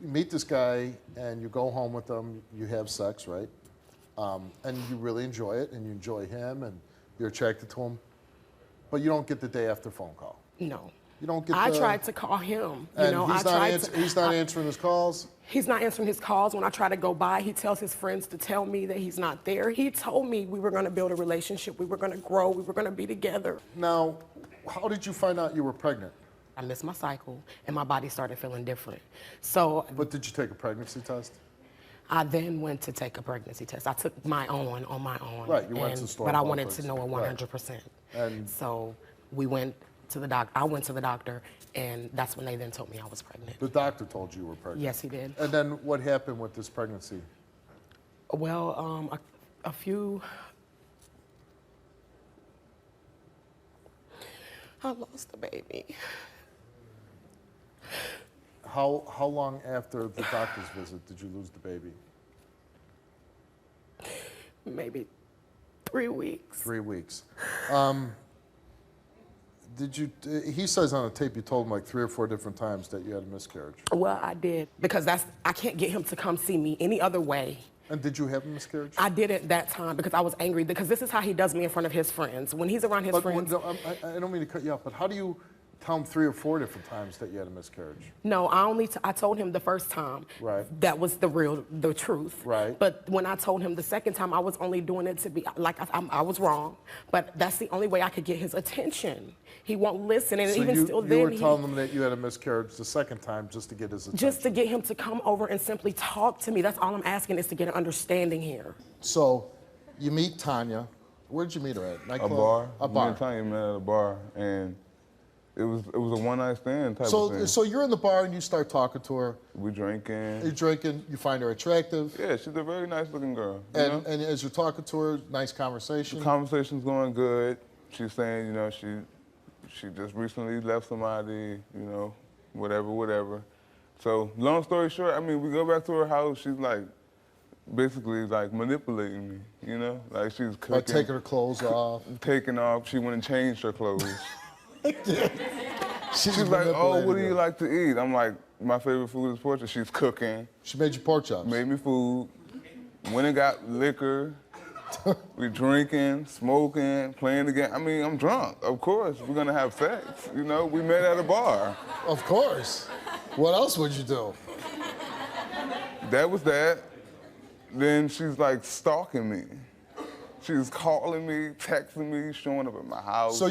you meet this guy and you go home with him, you have sex, right? And you really enjoy it, and you enjoy him, and you're attracted to him, but you don't get the day after phone call. No. You don't get I tried to call him. He's not answering his calls? He's not answering his calls. When I try to go by, he tells his friends to tell me that he's not there. He told me we were going to build a relationship, we were going to grow, we were going to be together. Now, how did you find out you were pregnant? I missed my cycle, and my body started feeling different. So. But did you take a pregnancy test? I then went to take a pregnancy test. I took my own on my own. Right, you went to the store. But I wanted to know it 100%. Right. And so we went to the doctor. I went to the doctor, and that's when they then told me I was pregnant. The doctor told you were pregnant? Yes, he did. And then what happened with this pregnancy? Well, a few. I lost the baby. How long after the doctor's visit did you lose the baby? Maybe 3 weeks. 3 weeks. Did you? He says on a tape you told him like 3 or 4 different times that you had a miscarriage. Well, I did, because I can't get him to come see me any other way. And did you have a miscarriage? I didn't that time because I was angry, because this is how he does me in front of his friends. When he's around his friends. I don't mean to cut you off, but how do you tell him 3 or 4 different times that you had a miscarriage? No, I told him the first time. Right. That was the truth. Right. But when I told him the second time, I was only doing it to be, like, I was wrong. But that's the only way I could get his attention. He won't listen, and so even still then. You were telling him that you had a miscarriage the second time just to get his attention? Just to get him to come over and simply talk to me. That's all I'm asking, is to get an understanding here. So, you meet Tanya. Where did you meet her at? Nightclub? A bar. A bar. Me and Tanya met at a bar, and it was a one-night stand type of thing. So you're in the bar and you start talking to her. We drinking. You're drinking. You find her attractive. Yeah, she's a very nice-looking girl. And as you're talking to her, nice conversation. The conversation's going good. She's saying, she just recently left somebody, whatever. So long story short, we go back to her house. She's basically manipulating me, like she's cooking. By taking her clothes off. Taking off. She went and changed her clothes. She's like, oh, what do you like to eat? I'm like, my favorite food is pork chops. She's cooking. She made you pork chops. Made me food. Went and got liquor. We drinking, smoking, playing the game. I'm drunk. Of course, we're gonna have sex. We met at a bar. Of course. What else would you do? That was that. Then she's stalking me. She's calling me, texting me, showing up at my house. So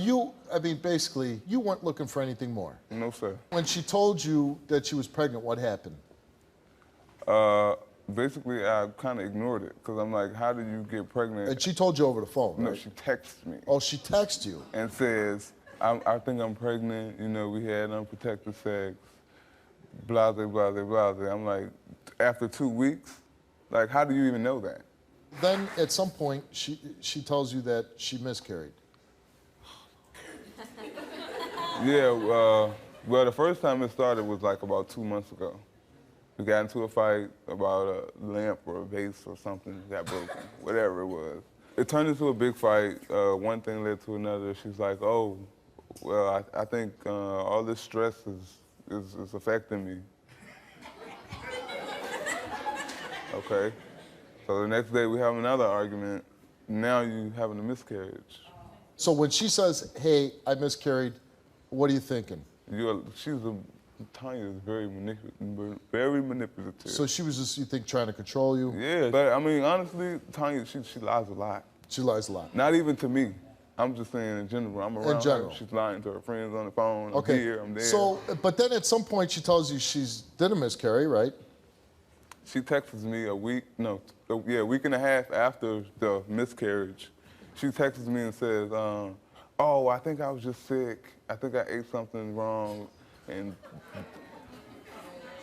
basically, you weren't looking for anything more? No, sir. When she told you that she was pregnant, what happened? Basically, I kind of ignored it, because I'm like, how did you get pregnant? And she told you over the phone, right? No, she texted me. Oh, she texted you? And says, I think I'm pregnant, we had unprotected sex, blah, blah, blah, blah. I'm like, after 2 weeks? How do you even know that? Then, at some point, she tells you that she miscarried. Yeah, well, the first time it started was about 2 months ago. We got into a fight about a lamp or a vase or something got broken, whatever it was. It turned into a big fight. One thing led to another. She's like, oh, well, I think all this stress is affecting me. Okay. So the next day we have another argument. Now you having a miscarriage. So when she says, hey, I miscarried, what are you thinking? Tanya is very manipulative. So she was just, you think, trying to control you? Yeah, but honestly, Tanya, she lies a lot. She lies a lot? Not even to me. I'm just saying in general. I'm around her. She's lying to her friends on the phone. I'm here, I'm there. So, but then at some point she tells you did a miscarry, right? She texts me a week and a half after the miscarriage. She texts me and says, oh, I think I was just sick. I think I ate something wrong. And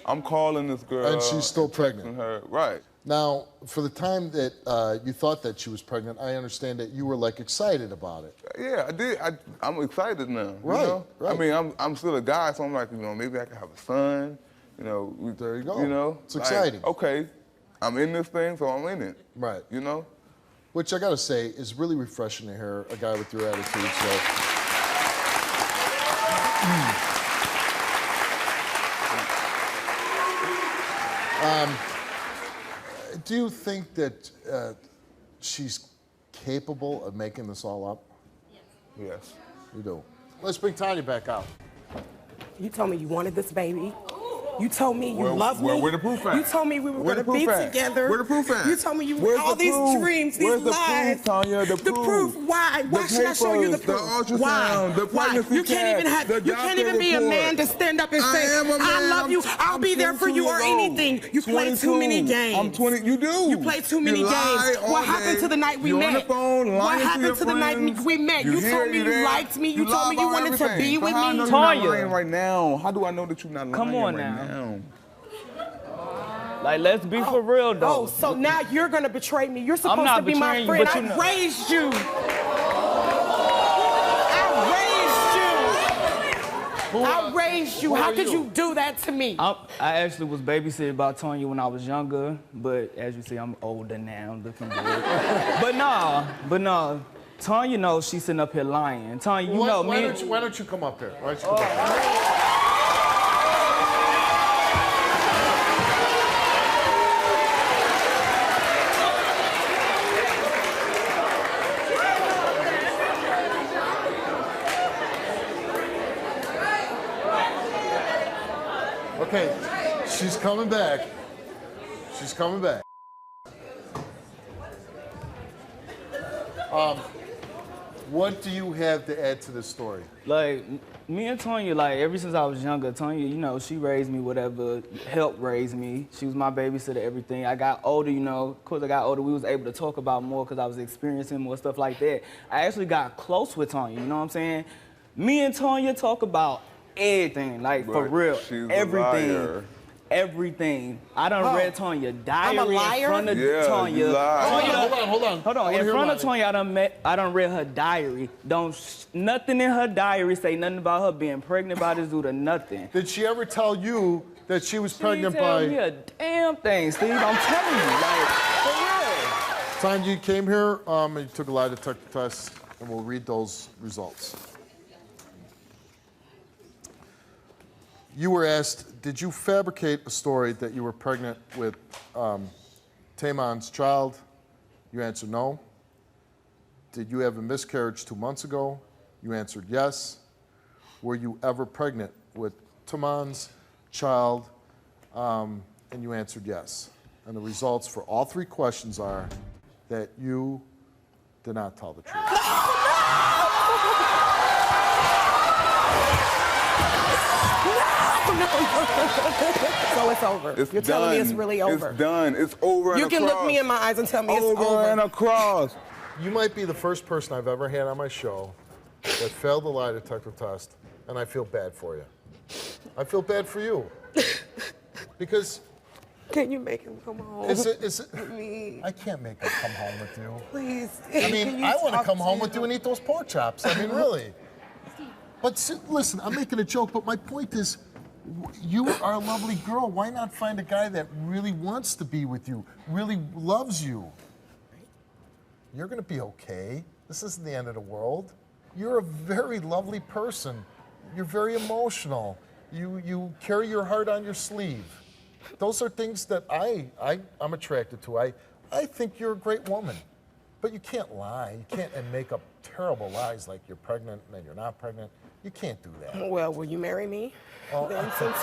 I'm calling this girl. And she's still pregnant. Her. Right. Now, for the time that you thought that she was pregnant, I understand that you were excited about it. Yeah, I did. I'm excited now. Right, right. I'm still a guy, so I'm like, maybe I can have a son. There you go. It's exciting. Okay, I'm in this thing, so I'm in it. Right. Which I gotta say is really refreshing to hear a guy with your attitude. So. Do you think that she's capable of making this all up? Yes. You do. Let's bring Tanya back out. You told me you wanted this baby. You told me you loved me. Where the proof at? You told me we were Where going the to be proof at? together. Where the proof at? You told me you Where's all the these proof? dreams, these Where's the lies. proof, Tanya? The proof. Why? Why should I show you the proof? The ultrasound, Why? the Why? pregnancy You can't even test, have. the You can't doctor even be a report. man to stand up and I say, am a man. "I love you. I'll I'm be there for 22 you," or years old. anything. You play too many 22. games. I'm 20. You do. You play too many You lie games. all What happened day. to the night we You're met? on the phone, lying What to happened your to the night friends. we met? You here, told me you there. liked me. You lie told me you about wanted to everything. be So with how I me. know you're not Tonya. lying right now? How do I know that you're not lying Come on right now. now? Like, let's be for real, though. Oh, so now you're gonna betray me. You're supposed not to be my betraying you, friend. but you I know. raised you. I raised you. How could you do that to me? I actually was babysitted by Tonya when I was younger, but as you see, I'm older now, looking good. but no. Tonya knows she's sitting up here lying. Tonya, you know me. Why don't you come up here? Why don't you come up here? Okay, she's coming back. She's coming back. What do you have to add to this story? Like, me and Tonya, like, ever since I was younger, Tonya, you know, she raised me, whatever, helped raise me. She was my babysitter, everything. I got older, you know, of course I got older, we was able to talk about more because I was experiencing more stuff like that. I actually got close with Tonya, you know what I'm saying? Me and Tonya talk about everything, like, for But real. she's a everything. liar. Everything. I done read Tonya diary I'm a liar? in front of Yeah, Tonya. you lied. Hold on. Hold on, in front of Tonya, I done read her diary. Nothing in her diary say nothing about her being pregnant by this dude or nothing. Did she ever tell you that she was She pregnant didn't tell me by... a damn thing, Steve. I'm telling you, like, for real. Tanya, you came here and you took a lie detector test, and we'll read those results. You were asked, did you fabricate a story that you were pregnant with Tamon's child? You answered no. Did you have a miscarriage 2 months ago? You answered yes. Were you ever pregnant with Tamon's child? And you answered yes. And the results for all three questions are that you did not tell the truth. So it's over. It's You're telling me it's done. really over. It's done. It's over and You can across. look me in my eyes and tell me it's Over over. and across. You might be the first person I've ever had on my show that failed the lie detector test, and I feel bad for you. I feel bad for you. Because Can you make him come home? is it, Me. I can't make him come home with you. Please. I mean, I want to come home with you and eat those pork chops. I mean, really. But listen, I'm making a joke, but my point is, you are a lovely girl. Why not find a guy that really wants to be with you, really loves you? You're going to be okay. This isn't the end of the world. You're a very lovely person. You're very emotional. You carry your heart on your sleeve. Those are things that I'm attracted to. I think you're a great woman. But you can't lie. You can't and make up terrible lies like you're pregnant and then you're not pregnant. You can't do that. Well, will you marry me? Oh. Then since...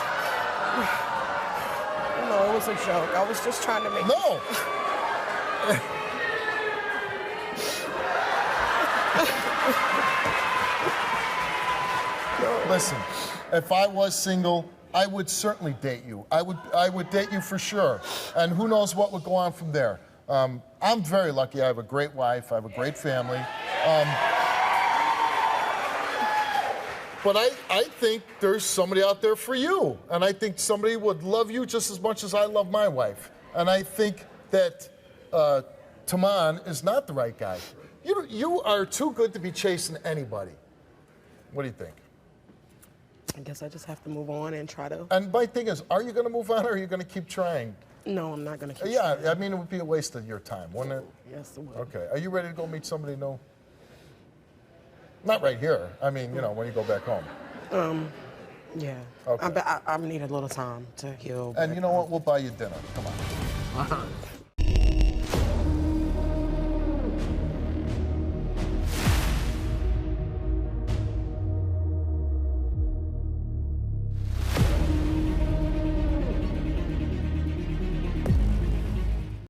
No, it was a joke. I was just trying to make... No! Listen, if I was single, I would certainly date you. I would date you for sure. And who knows what would go on from there. I'm very lucky. I have a great wife. I have a great family. But I think there's somebody out there for you. And I think somebody would love you just as much as I love my wife. And I think that Tamon is not the right guy. You are too good to be chasing anybody. What do you think? I guess I just have to move on and try to... And my thing is, are you going to move on or are you going to keep trying? No, I'm not going to keep Yeah, trying. I mean, it would be a waste of your time, wouldn't it? Yes, it would. Okay. Are you ready to go meet somebody new? Not right here. I mean, you know, when you go back home. Yeah. Okay. I need a little time to heal. And you know what? We'll buy you dinner. Come on.